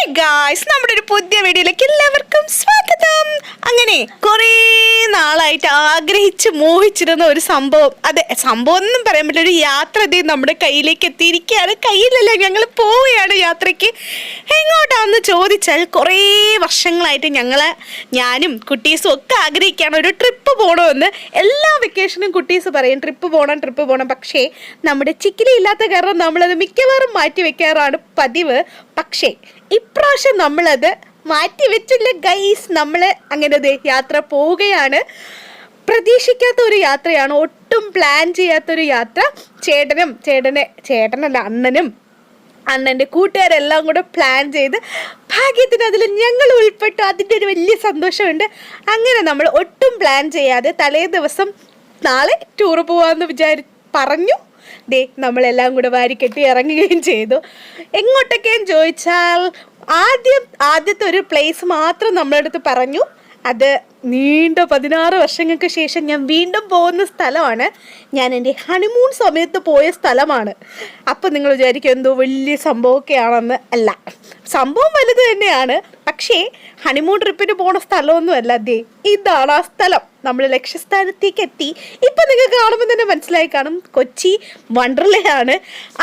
Hi guys, നമ്മുടെ ഒരു പുതിയ വീഡിയോയിലേക്ക് എല്ലാവർക്കും സ്വാഗതം. അങ്ങനെ കുറേ നാളായിട്ട് ആഗ്രഹിച്ച് മോഹിച്ചിരുന്ന ഒരു സംഭവം, അതെ സംഭവം ഒന്നും പറയാൻ പറ്റില്ല, ഒരു യാത്ര നമ്മുടെ കയ്യിലേക്ക് എത്തിയിരിക്കുകയാണ്. കയ്യിലല്ല, ഞങ്ങൾ പോവുകയാണ് യാത്രയ്ക്ക്. എങ്ങോട്ടാണെന്ന് ചോദിച്ചാൽ കുറേ വർഷങ്ങളായിട്ട് ഞാനും കുട്ടീസും ഒക്കെ ആഗ്രഹിക്കുകയാണ് ഒരു ട്രിപ്പ് പോകണമെന്ന്. എല്ലാ വെക്കേഷനും കുട്ടീസ് പറയും ട്രിപ്പ് പോകണം. പക്ഷേ നമ്മുടെ ചിക്കിലി ഇല്ലാത്ത കാരണം നമ്മളത് മിക്കവാറും മാറ്റി വെക്കാറാണ് പതിവ്. പക്ഷേ ഇപ്രാവശ്യം നമ്മളത് മാറ്റി വെച്ചില്ല ഗൈസ്. നമ്മൾ അങ്ങനെ യാത്ര പോവുകയാണ്. പ്രതീക്ഷിക്കാത്ത ഒരു യാത്രയാണ്, ഒട്ടും പ്ലാൻ ചെയ്യാത്തൊരു യാത്ര. അണ്ണൻ്റെ കൂട്ടുകാരെല്ലാം കൂടെ പ്ലാൻ ചെയ്ത് ഭാഗ്യത്തിന് അതിൽ ഞങ്ങൾ ഉൾപ്പെട്ടു. അതിൻ്റെ ഒരു വലിയ സന്തോഷമുണ്ട്. അങ്ങനെ നമ്മൾ ഒട്ടും പ്ലാൻ ചെയ്യാതെ തലേ ദിവസം നാളെ ടൂറ് പോവാമെന്ന് പറഞ്ഞു. നമ്മളെല്ലാം കൂടെ വാരിക്കെട്ടി ഇറങ്ങുകയും ചെയ്തു. എങ്ങോട്ടൊക്കെയെന്ന് ചോദിച്ചാൽ ആദ്യത്തെ ഒരു പ്ലേസ് മാത്രം നമ്മളടുത്ത് പറഞ്ഞു. അത് നീണ്ട 16 വർഷങ്ങൾക്ക് ശേഷം ഞാൻ വീണ്ടും പോകുന്ന സ്ഥലമാണ്. ഞാൻ എൻ്റെ ഹണിമൂൺ സമയത്ത് പോയ സ്ഥലമാണ്. അപ്പം നിങ്ങൾ വിചാരിക്കും എന്തോ വലിയ സംഭവമൊക്കെയാണെന്ന്. അല്ല, സംഭവം വലുത് തന്നെയാണ്. പക്ഷേ ഹണിമൂൺ ട്രിപ്പിന് പോണ സ്ഥലമൊന്നുമല്ല. ഇതാണ് ആ സ്ഥലം. നമ്മൾ ലക്ഷ്യസ്ഥാനത്തേക്ക് എത്തി. ഇപ്പം നിങ്ങൾക്ക് കാണുമ്പോൾ തന്നെ മനസ്സിലായി കാണും, കൊച്ചി വണ്ടർലയാണ്.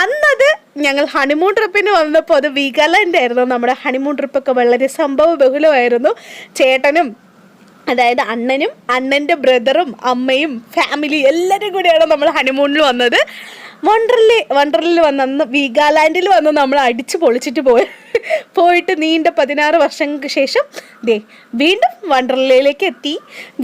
അന്നത് ഞങ്ങൾ ഹണിമൂൺ ട്രിപ്പിന് വന്നപ്പോൾ അത് വീഗാലാൻഡ് ആയിരുന്നു. നമ്മുടെ ഹണിമൂൺ ട്രിപ്പൊക്കെ വളരെ സംഭവ ബഹുലമായിരുന്നു. ചേട്ടനും, അതായത് അണ്ണൻ്റെ ബ്രദറും അമ്മയും ഫാമിലി എല്ലാവരും കൂടെയാണ് നമ്മൾ ഹണിമൂണിൽ വന്നത്. വണ്ടർലിൽ വന്ന് വീഗാലാൻഡിൽ വന്ന് നമ്മൾ അടിച്ചു പൊളിച്ചിട്ട് പോയിട്ട് നീണ്ട 16 വർഷങ്ങൾക്ക് ശേഷം വീണ്ടും വണ്ടർലയിലേക്ക് എത്തി.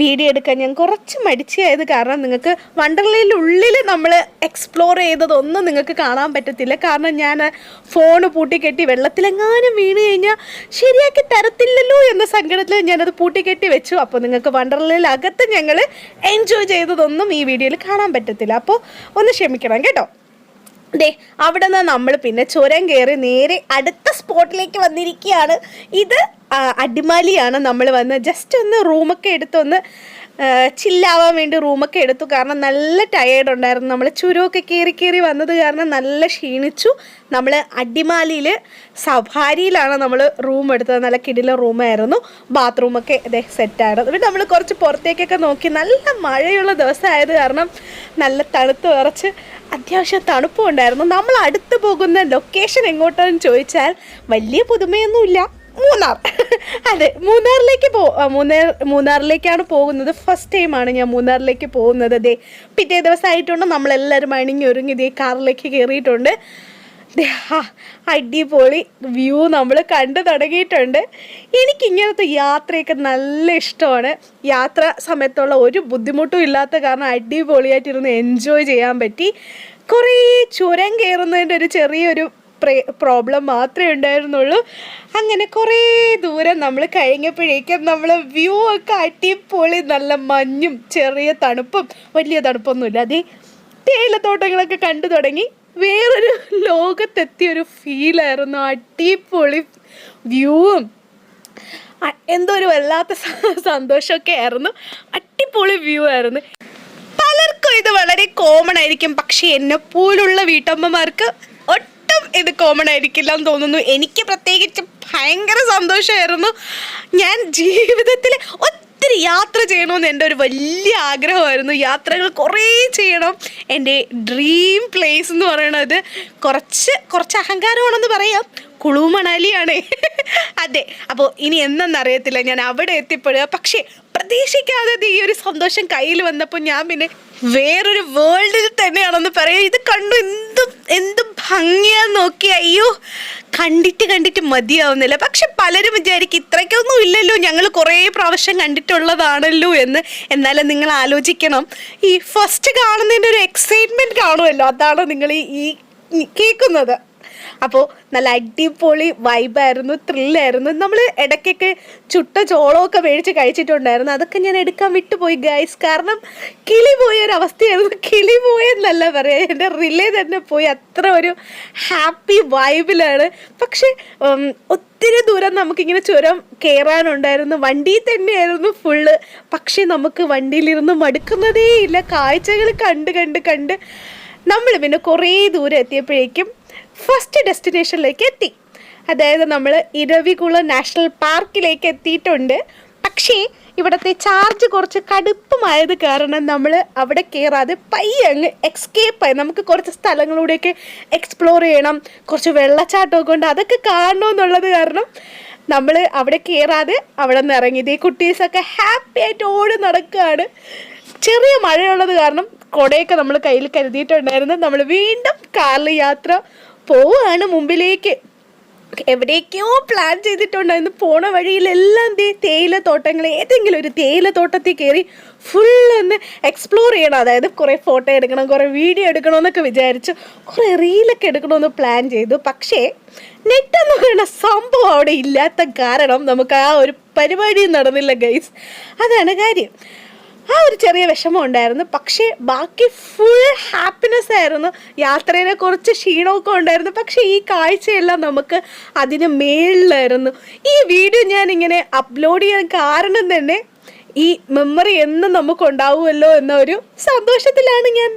വീഡിയോ എടുക്കാൻ ഞാൻ കുറച്ച് മടിച്ചായത് കാരണം നിങ്ങൾക്ക് വണ്ടർലയിലുള്ളിൽ നമ്മൾ എക്സ്പ്ലോർ ചെയ്തതൊന്നും നിങ്ങൾക്ക് കാണാൻ പറ്റത്തില്ല. കാരണം ഞാൻ ഫോണ് പൂട്ടിക്കെട്ടി വെള്ളത്തിലെങ്ങാനും വീണ് കഴിഞ്ഞാൽ ശരിയാക്കി തരത്തില്ലല്ലോ എന്ന സങ്കടത്തിൽ ഞാനത് പൂട്ടിക്കെട്ടി വെച്ചു. അപ്പോൾ നിങ്ങൾക്ക് വണ്ടർലയിലകത്ത് ഞങ്ങൾ എൻജോയ് ചെയ്തതൊന്നും ഈ വീഡിയോയിൽ കാണാൻ പറ്റത്തില്ല. അപ്പോൾ ഒന്ന് ക്ഷമിക്കണം കേട്ടോ. അവിടെ നിന്ന് നമ്മൾ പിന്നെ ചുരം കയറി നേരെ അടുത്ത സ്പോട്ടിലേക്ക് വന്നിരിക്കുകയാണ്. ഇത് അടിമാലിയാണ്. നമ്മൾ വന്ന് ജസ്റ്റ് ഒന്ന് റൂമൊക്കെ എടുത്തൊന്ന് ചില്ലാവാൻ വേണ്ടി റൂമൊക്കെ എടുത്തു. കാരണം നല്ല ടയേർഡ് ഉണ്ടായിരുന്നു. നമ്മൾ ചുരമൊക്കെ കയറി വന്നത് കാരണം നല്ല ക്ഷീണിച്ചു. നമ്മൾ അടിമാലിയിൽ സഫാരിയിലാണ് നമ്മൾ റൂം എടുത്തത്. നല്ല കിടില റൂമായിരുന്നു. ബാത്റൂമൊക്കെ സെറ്റായിരുന്നു. പിന്നെ നമ്മൾ കുറച്ച് പുറത്തേക്കൊക്കെ നോക്കി. നല്ല മഴയുള്ള ദിവസമായത് കാരണം നല്ല തണുത്ത് വിറച്ച് അത്യാവശ്യം തണുപ്പും ഉണ്ടായിരുന്നു. നമ്മൾ അടുത്ത് പോകുന്ന ലൊക്കേഷൻ എങ്ങോട്ടാണെന്ന് ചോദിച്ചാൽ വലിയ പുതുമയൊന്നുമില്ല, മൂന്നാർ. അതെ, മൂന്നാറിലേക്കാണ് പോകുന്നത്. ഫസ്റ്റ് ടൈമാണ് ഞാൻ മൂന്നാറിലേക്ക് പോകുന്നത്. പിറ്റേ ദിവസമായിട്ടുണ്ട്. നമ്മളെല്ലാവരും ഒരുങ്ങി കാറിലേക്ക് കയറിയിട്ടുണ്ട്. അടിപൊളി വ്യൂ നമ്മൾ കണ്ടു തുടങ്ങിയിട്ടുണ്ട്. എനിക്കിങ്ങനത്തെ യാത്രയൊക്കെ നല്ല ഇഷ്ടമാണ്. യാത്ര സമയത്തുള്ള ഒരു ബുദ്ധിമുട്ടും ഇല്ലാത്ത കാരണം അടിപൊളിയായിട്ടിരുന്ന് എൻജോയ് ചെയ്യാൻ പറ്റി. കുറേ ചുരം കയറുന്നതിൻ്റെ ഒരു ചെറിയൊരു പ്രോബ്ലം മാത്രമേ ഉണ്ടായിരുന്നുള്ളൂ. അങ്ങനെ കുറേ ദൂരം നമ്മൾ കഴിഞ്ഞപ്പോഴേക്കും നമ്മൾ വ്യൂ ഒക്കെ അടിപൊളി, നല്ല മഞ്ഞും ചെറിയ തണുപ്പും, വലിയ തണുപ്പൊന്നുമില്ല. തേയിലത്തോട്ടങ്ങളൊക്കെ കണ്ടു തുടങ്ങി. വേറൊരു ലോകത്തെത്തിയൊരു ഫീലായിരുന്നു. അടിപൊളി വ്യൂവും എന്തോ ഒരു വല്ലാത്ത സന്തോഷമൊക്കെ ആയിരുന്നു. അടിപൊളി വ്യൂ ആയിരുന്നു. പലർക്കും ഇത് വളരെ കോമൺ ആയിരിക്കും, പക്ഷേ എന്നെപ്പോലുള്ള വീട്ടമ്മമാർക്ക് ഒട്ടും ഇത് കോമൺ ആയിരിക്കില്ല എന്ന് തോന്നുന്നു. എനിക്ക് പ്രത്യേകിച്ച് ഭയങ്കര സന്തോഷമായിരുന്നു. ഞാൻ ജീവിതത്തിൽ ഒത്തിരി യാത്ര ചെയ്യണമെന്ന് എൻ്റെ ഒരു വലിയ ആഗ്രഹമായിരുന്നു. യാത്രകൾ കുറേ ചെയ്യണം. എൻ്റെ ഡ്രീം പ്ലേസ് എന്ന് പറയുന്നത് കുറച്ച് അഹങ്കാരമാണെന്ന് പറയാം, കുളു മണാലിയാണ്. അതെ, അപ്പോൾ ഇനി എന്തെന്നറിയത്തില്ല ഞാൻ അവിടെ എത്തിപ്പെടുക. പക്ഷേ പ്രതീക്ഷിക്കാതെ ഈ ഒരു സന്തോഷം കയ്യിൽ വന്നപ്പോൾ ഞാൻ പിന്നെ വേറൊരു വേൾഡിൽ തന്നെയാണെന്ന് പറയാം. ഇത് കണ്ടു എന്ത് ഭംഗിയാന്ന് നോക്കി. അയ്യോ, കണ്ടിട്ട് മതിയാവുന്നില്ല. പക്ഷെ പലരും വിചാരിക്കും ഇത്രയ്ക്കൊന്നും ഇല്ലല്ലോ, ഞങ്ങൾ കുറേ പ്രാവശ്യം കണ്ടിട്ടുള്ളതാണല്ലോ എന്ന്. എന്നാലും നിങ്ങൾ ആലോചിക്കണം, ഈ ഫസ്റ്റ് കാണുന്നതിൻ്റെ ഒരു എക്സൈറ്റ്മെൻറ്റ് കാണുമല്ലോ, അതാണ് നിങ്ങൾ ഈ കേൾക്കുന്നത്. അപ്പോൾ നല്ല അടിപൊളി വൈബായിരുന്നു, ത്രില്ലായിരുന്നു. നമ്മൾ ഇടയ്ക്കൊക്കെ ചുട്ട ചോളമൊക്കെ മേടിച്ച് കഴിച്ചിട്ടുണ്ടായിരുന്നു. അതൊക്കെ ഞാൻ എടുക്കാൻ വിട്ടുപോയി ഗൈസ്. കാരണം കിളി പോയൊരവസ്ഥയായിരുന്നു. കിളി പോയെന്നല്ല പറയാം, എൻ്റെ റിലേ തന്നെ പോയി. അത്ര ഒരു ഹാപ്പി വൈബിലാണ്. പക്ഷേ ഒത്തിരി ദൂരം നമുക്കിങ്ങനെ ചുരം കയറാനുണ്ടായിരുന്നു. വണ്ടിയിൽ തന്നെയായിരുന്നു ഫുള്ള്. പക്ഷേ നമുക്ക് വണ്ടിയിലിരുന്ന് മടുക്കുന്നതേ ഇല്ല. കാഴ്ചകൾ കണ്ട് നമ്മൾ പിന്നെ കുറേ ദൂരം എത്തിയപ്പോഴേക്കും ഫസ്റ്റ് ഡെസ്റ്റിനേഷനിലേക്ക് എത്തി. അതായത് നമ്മൾ ഇരവികുളം നാഷണൽ പാർക്കിലേക്ക് എത്തിയിട്ടുണ്ട്. പക്ഷേ ഇവിടുത്തെ ചാർജ് കുറച്ച് കടുപ്പമായത് കാരണം നമ്മൾ അവിടെ കയറാതെ പയ്യെ അങ്ങ് എക്സ്കേപ്പായി. നമുക്ക് കുറച്ച് സ്ഥലങ്ങളിലൂടെയൊക്കെ എക്സ്പ്ലോർ ചെയ്യണം, കുറച്ച് വെള്ളച്ചാട്ടമൊക്കെ ഉണ്ട്, അതൊക്കെ കാണണമെന്നുള്ളത് കാരണം നമ്മൾ അവിടെ കയറാതെ അവിടെ നിന്ന് ഇറങ്ങി. ഇതേ കുട്ടീസൊക്കെ ഹാപ്പി ആയിട്ട് ഓടി നടക്കുകയാണ്. ചെറിയ മഴയുള്ളത് കാരണം കുടയൊക്കെ നമ്മൾ കയ്യിൽ കരുതിയിട്ടുണ്ടായിരുന്നു. നമ്മൾ വീണ്ടും കാറിൽ യാത്ര പോവുകയാണ് മുമ്പിലേക്ക്. എവിടേക്കോ പ്ലാൻ ചെയ്തിട്ടുണ്ടായിരുന്നു. പോണ വഴിയിലെല്ലാം തേയിലത്തോട്ടങ്ങൾ, ഏതെങ്കിലും ഒരു തേയിലത്തോട്ടത്തിൽ കയറി ഫുള്ളൊന്ന് എക്സ്പ്ലോർ ചെയ്യണം. അതായത് കുറേ ഫോട്ടോ എടുക്കണം, കുറേ വീഡിയോ എടുക്കണമെന്നൊക്കെ വിചാരിച്ചു, കുറേ റീലൊക്കെ എടുക്കണമെന്ന് പ്ലാൻ ചെയ്തു. പക്ഷേ നെറ്റ് എന്ന് പറയുന്ന സംഭവം അവിടെ ഇല്ലാത്ത കാരണം നമുക്ക് ആ ഒരു പരിപാടിയും നടന്നില്ല ഗൈസ്. അതാണ് കാര്യം. ആ ഒരു ചെറിയ വിഷമം ഉണ്ടായിരുന്നു. പക്ഷേ ബാക്കി ഫുൾ ഹാപ്പിനെസ് ആയിരുന്നു. യാത്രയിലെ കുറച്ച് ക്ഷീണമൊക്കെ ഉണ്ടായിരുന്നു. പക്ഷേ ഈ കാഴ്ചയെല്ലാം നമുക്ക് അതിന് മേളിലായിരുന്നു. ഈ വീഡിയോ ഞാൻ ഇങ്ങനെ അപ്ലോഡ് ചെയ്യാൻ കാരണം തന്നെ ഈ മെമ്മറി എന്നും നമുക്ക് ഉണ്ടാവുമല്ലോ എന്ന ഒരു സന്തോഷത്തിലാണ് ഞാൻ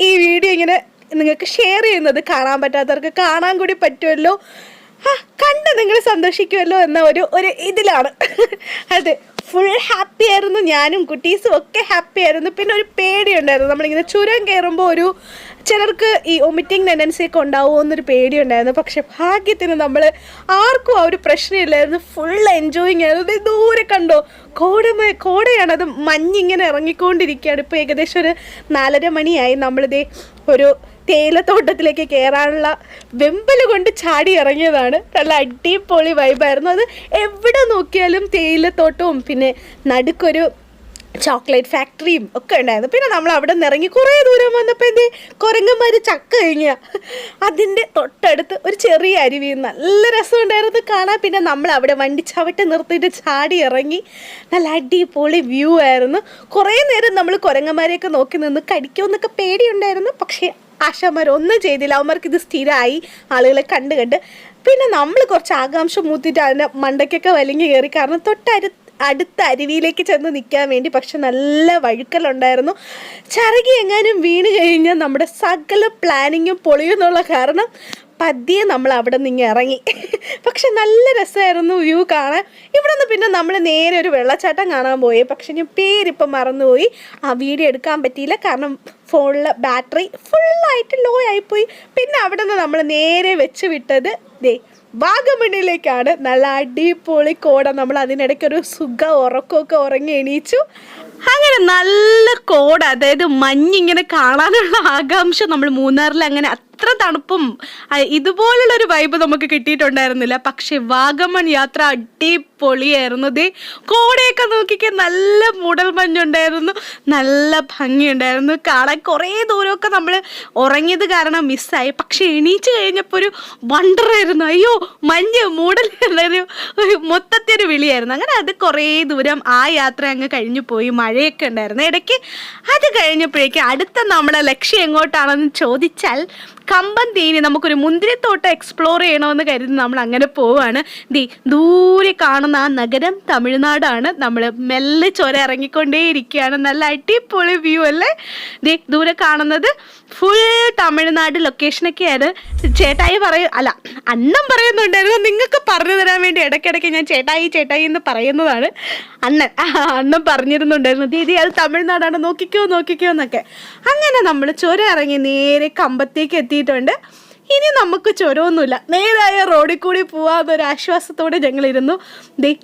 ഈ വീഡിയോ ഇങ്ങനെ നിങ്ങൾക്ക് ഷെയർ ചെയ്യുന്നത്. കാണാൻ പറ്റാത്തവർക്ക് കാണാൻ കൂടി പറ്റുമല്ലോ, കണ്ട് നിങ്ങൾ സന്തോഷിക്കുമല്ലോ എന്ന ഒരു ഇതിലാണ്. അത് ഫുൾ ഹാപ്പി ആയിരുന്നു. ഞാനും കുട്ടീസും ഒക്കെ ഹാപ്പി ആയിരുന്നു. പിന്നെ ഒരു പേടിയുണ്ടായിരുന്നു. നമ്മളിങ്ങനെ ചുരം കയറുമ്പോൾ ചിലർക്ക് ഈ വൊമിറ്റിംഗ് ടെൻഡൻസി ഒക്കെ ഉണ്ടാവുമോ എന്നൊരു പേടിയുണ്ടായിരുന്നു. പക്ഷെ ഭാഗ്യത്തിന് നമ്മൾ ആർക്കും ആ ഒരു പ്രശ്നമില്ലായിരുന്നു. ഫുൾ എൻജോയിങ് ആയിരുന്നു. ദൂരെ കണ്ടോ കോടയാണ്, അത് മഞ്ഞിങ്ങനെ ഇറങ്ങിക്കൊണ്ടിരിക്കുകയാണ്. ഇപ്പോൾ ഏകദേശം ഒരു 4:30 മണിയായി. നമ്മളിതേ ഒരു തേയിലത്തോട്ടത്തിലേക്ക് കയറാനുള്ള വെമ്പൽ കൊണ്ട് ചാടി ഇറങ്ങിയതാണ്. നല്ല അടിപൊളി വൈബായിരുന്നു. അത് എവിടെ നോക്കിയാലും തേയിലത്തോട്ടവും പിന്നെ നടുക്കൊരു ചോക്ലേറ്റ് ഫാക്ടറിയും ഒക്കെ ഉണ്ടായിരുന്നു. പിന്നെ നമ്മൾ അവിടെ നിന്ന് ഇറങ്ങി കുറേ ദൂരം വന്നപ്പോൾ കുരങ്ങന്മാർ ചക്ക കഴിഞ്ഞ അതിൻ്റെ തൊട്ടടുത്ത് ഒരു ചെറിയ അരുവി, നല്ല രസമുണ്ടായിരുന്നു കാണാൻ. പിന്നെ നമ്മൾ അവിടെ വണ്ടി ചവിട്ടി നിർത്തിയിട്ട് ചാടി ഇറങ്ങി. നല്ല അടിപൊളി വ്യൂ ആയിരുന്നു. കുറേ നേരം നമ്മൾ കുരങ്ങന്മാരെയൊക്കെ നോക്കി നിന്ന് കടിക്കുമെന്നൊക്കെ പേടിയുണ്ടായിരുന്നു. പക്ഷേ ആശാമാരൊന്നും ചെയ്തില്ല. അവന്മാർക്ക് ഇത് സ്ഥിരമായി ആളുകളെ കണ്ട്. പിന്നെ നമ്മൾ കുറച്ച് ആകാംക്ഷ മൂത്തിട്ട് അതിൻ്റെ മണ്ടയ്ക്കൊക്കെ വലിഞ്ഞു കയറി. കാരണം അടുത്ത അരുവിയിലേക്ക് ചെന്ന് നിൽക്കാൻ വേണ്ടി. പക്ഷെ നല്ല വഴുക്കലുണ്ടായിരുന്നു. ചിറകി എങ്ങാനും വീണ് കഴിഞ്ഞാൽ നമ്മുടെ സകല പ്ലാനിങ്ങും പൊളിയുന്നുള്ള കാരണം പതിയെ നമ്മൾ അവിടെ നിന്ന് ഇറങ്ങി. പക്ഷെ നല്ല രസമായിരുന്നു വ്യൂ കാണാൻ. ഇവിടെ നിന്ന് പിന്നെ നമ്മൾ നേരെ ഒരു വെള്ളച്ചാട്ടം കാണാൻ പോയി. പക്ഷെ ഞാൻ പേരിപ്പം മറന്നുപോയി, ആ വീഡിയോ എടുക്കാൻ പറ്റിയില്ല. കാരണം ഫോണിലെ ബാറ്ററി ഫുള്ളായിട്ട് ലോ ആയിപ്പോയി. പിന്നെ അവിടെ നിന്ന് നമ്മൾ നേരെ വെച്ച് വിട്ടത് വാഗമണ്ണിലേക്കാണ്. നല്ല അടിപൊളി കോട. നമ്മൾ അതിനിടയ്ക്കൊരു ഉറക്കമൊക്കെ ഉറങ്ങി എണീച്ചു. അങ്ങനെ നല്ല കോട, അതായത് മഞ്ഞിങ്ങനെ കാണാനുള്ള ആകാംക്ഷ. നമ്മൾ മൂന്നാറിൽ അങ്ങനെ അത്ര തണുപ്പും ഇതുപോലുള്ളൊരു വൈബ് നമുക്ക് കിട്ടിയിട്ടുണ്ടായിരുന്നില്ല. പക്ഷെ വാഗമൺ യാത്ര അടിപൊളിയായിരുന്നു. കോടയൊക്കെ നോക്കിക്കാൻ നല്ല മൂടൽ മഞ്ഞുണ്ടായിരുന്നു, നല്ല ഭംഗിയുണ്ടായിരുന്നു കാണാൻ. കുറേ ദൂരമൊക്കെ നമ്മൾ ഉറങ്ങിയത് കാരണം മിസ്സായി. പക്ഷെ എണീച്ച് കഴിഞ്ഞപ്പോൾ ഒരു വണ്ടറായിരുന്നു. അയ്യോ മഞ്ഞ് മൂടൽ ഒരു മൊത്തത്തിൽ ഒരു വിളിയായിരുന്നു. അങ്ങനെ അത് കുറേ ദൂരം ആ യാത്ര അങ്ങ് കഴിഞ്ഞു പോയി. മഴയൊക്കെ ഉണ്ടായിരുന്നു ഇടയ്ക്ക്. അത് കഴിഞ്ഞപ്പോഴേക്കും അടുത്ത നമ്മുടെ ലക്ഷ്യം എങ്ങോട്ടാണെന്ന് ചോദിച്ചാൽ കമ്പന്തേനി. നമുക്കൊരു മുന്തിരിത്തോട്ടം എക്സ്പ്ലോർ ചെയ്യണമെന്ന് കരുതി നമ്മൾ അങ്ങനെ പോവുകയാണ്. ദൂരെ കാണുന്ന ആ നഗരം തമിഴ്നാടാണ്. നമ്മൾ മെല്ലെ ചുരം ഇറങ്ങിക്കൊണ്ടേയിരിക്കുകയാണ്. നല്ല അടിപൊളി വ്യൂ അല്ലേ? ദൂരെ കാണുന്നത് ഫുൾ തമിഴ്നാട് ലൊക്കേഷനൊക്കെയാണ്. ചേട്ടായി അണ്ണൻ പറയുന്നുണ്ടായിരുന്നു. നിങ്ങൾക്ക് പറഞ്ഞു തരാൻ വേണ്ടി ഇടയ്ക്കിടയ്ക്ക് ഞാൻ ചേട്ടായി എന്ന് പറയുന്നതാണ്. അണ്ണൻ പറഞ്ഞിരുന്നുണ്ടായിരുന്നു, ദീദി അത് തമിഴ്നാടാണ്, നോക്കിക്കോ എന്നൊക്കെ. അങ്ങനെ നമ്മൾ ചുരം ഇറങ്ങി നേരെ കമ്പത്തേക്ക് എത്തിയിട്ടുണ്ട്. ഇനി നമുക്ക് ചുരമൊന്നുമില്ല, നേരായ റോഡിൽ കൂടി പോവാന്നൊരു ആശ്വാസത്തോടെ ഞങ്ങളിരുന്നു.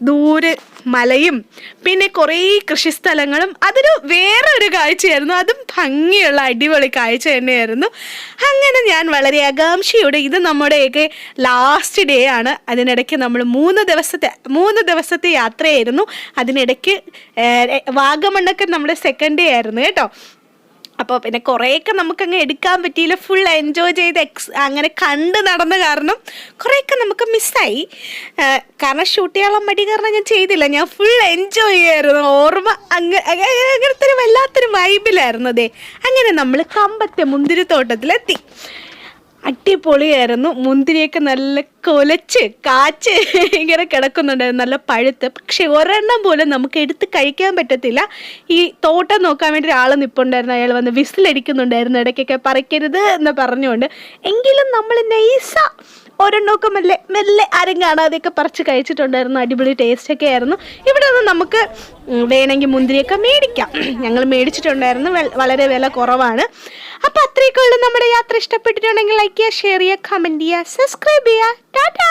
ദൂരെ മലയും പിന്നെ കുറേ കൃഷിസ്ഥലങ്ങളും. അതൊരു വേറെ ഒരു കാഴ്ചയായിരുന്നു. അതും ഭംഗിയുള്ള അടിപൊളി കാഴ്ച തന്നെയായിരുന്നു. അങ്ങനെ ഞാൻ വളരെ ആകാംക്ഷയോടെ, ഇത് നമ്മുടെയൊക്കെ ലാസ്റ്റ് ഡേ ആണ്. അതിനിടയ്ക്ക് നമ്മൾ 3 ദിവസത്തെ യാത്രയായിരുന്നു. അതിനിടയ്ക്ക് വാഗമണ്ണൊക്കെ നമ്മുടെ സെക്കൻഡ് ഡേ ആയിരുന്നു കേട്ടോ. അപ്പോൾ പിന്നെ കുറേയൊക്കെ നമുക്കങ്ങ് എടുക്കാൻ പറ്റിയില്ല. ഫുൾ എൻജോയ് ചെയ്ത് അങ്ങനെ കണ്ട് നടന്ന കാരണം കുറേയൊക്കെ നമുക്ക് മിസ്സായി. കാരണം ഷൂട്ട് ചെയ്യാനുള്ള മടി കാരണം ഞാൻ ചെയ്തില്ല. ഞാൻ ഫുൾ എൻജോയ് ചെയ്യായിരുന്നു. ഓർമ്മ അങ്ങനത്തെ ഒരു വല്ലാത്തൊരു വൈബിലായിരുന്നു. അങ്ങനെ നമ്മൾ കമ്പത്തെ മുന്തിരിത്തോട്ടത്തിലെത്തി. അടിപൊളിയായിരുന്നു. മുന്തിരിയൊക്കെ നല്ല കാച്ച് ഇങ്ങനെ കിടക്കുന്നുണ്ടായിരുന്നു, നല്ല പഴുത്ത്. പക്ഷെ ഒരെണ്ണം പോലും നമുക്ക് എടുത്ത് കഴിക്കാൻ പറ്റത്തില്ല. ഈ തോട്ടം നോക്കാൻ വേണ്ടി ഒരാൾ നിൽപ്പുണ്ടായിരുന്നു. അയാൾ വന്ന് വിസിലടിക്കുന്നുണ്ടായിരുന്നു ഇടയ്ക്കൊക്കെ, പറിക്കരുത് എന്ന് പറഞ്ഞുകൊണ്ട്. എങ്കിലും നമ്മൾ നൈസ ഒരെണ്ണമൊക്കെ മെല്ലെ മെല്ലെ ആരും കാണാതെയൊക്കെ പറിച്ച് കഴിച്ചിട്ടുണ്ടായിരുന്നു. അടിപൊളി ടേസ്റ്റൊക്കെ ആയിരുന്നു. ഇവിടെ നിന്ന് നമുക്ക് വേണമെങ്കിൽ മുന്തിരിയൊക്കെ മേടിക്കാം. ഞങ്ങൾ മേടിച്ചിട്ടുണ്ടായിരുന്നു. വളരെ വില കുറവാണ്. അപ്പോൾ അത്രയൊക്കെ ഉള്ളൂ നമ്മുടെ യാത്ര. ഇഷ്ടപ്പെട്ടിട്ടുണ്ടെങ്കിൽ ലൈക്ക് ചെയ്യുക, ഷെയർ ചെയ്യുക, കമൻറ്റ് ചെയ്യുക, സബ്സ്ക്രൈബ് ചെയ്യുക. ടാറ്റാ.